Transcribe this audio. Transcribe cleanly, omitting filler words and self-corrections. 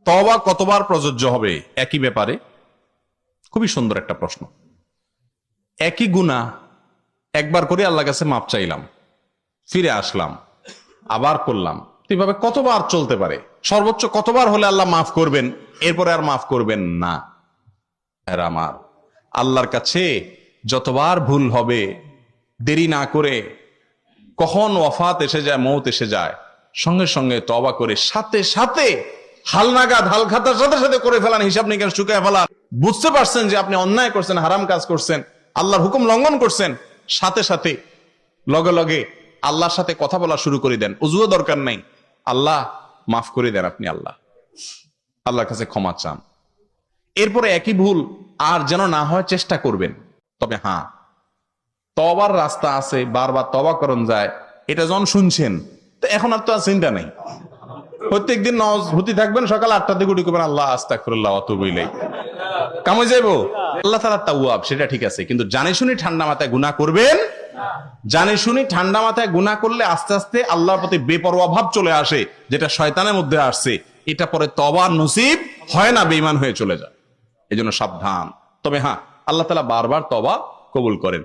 তওবা কতবার প্রযোজ্য হবে একই ব্যাপারে? খুবই সুন্দর একটা প্রশ্ন। একই গুনাহ একবার করে আল্লাহর কাছে মাপ চাইলাম, ফিরে আসলাম, আবার করলাম, এভাবে কতবার চলতে পারে? সর্বোচ্চ কতবার হলে আল্লাহ মাফ করবেন, এরপরে আর মাফ করবেন না? আর আমার আল্লাহর কাছে যতবার ভুল হবে, দেরি না করে, কখন ওয়াফাত এসে যায়, মৌত এসে যায়, সঙ্গে সঙ্গে তওবা করে সাথে সাথে হালনাগাদ হালখাতার সাথে সাথে করে ফেলান, হিসাব নিকাশ শুকিয়ে ফেলান। বুঝতে পারছেন যে আপনি অন্যায় করছেন, হারাম কাজ করছেন, আল্লাহর হুকুম লঙ্ঘন করছেন, সাথে সাথে লগে লগে আল্লাহর সাথে কথা বলা শুরু করে দেন। উজুও দরকার নাই, আল্লাহ মাফ করে দেন, আপনি আল্লাহর কাছে ক্ষমা চান। এরপরে একই ভুল আর যেন না হয় চেষ্টা করবেন। তবে হ্যাঁ, তওবার রাস্তা আছে, বারবার তওবা করন যায়, এটা যখন শুনছেন তো এখন আর তো আর চিন্তা নেই। প্রত্যেকদিন নামাজ হতে থাকবেন, সকাল 8টার দিকে উঠে করবেন আল্লাহ আস্তাগফিরুল্লাহ ওয়া আতুবু ইলাইহি, কামে যাইবো। আল্লাহ তাআলা তাওয়াব, সেটা ঠিক আছে, কিন্তু জানে শুনি ঠান্ডা মাথায় গুনাহ করবেন। জানে শুনি ঠান্ডা মাথায় গুনাহ করলে আস্তে আস্তে আল্লাহর প্রতি বেপরোয়া ভাব চলে আসে, যেটা শয়তানের মধ্যে আসছে, এটা পরে তওবা নসিব হয় না, বেঈমান হয়ে চলে যায়। এজন্য সাবধান। তবে হ্যাঁ, আল্লাহ তাআলা বারবার তওবা কবুল করেন।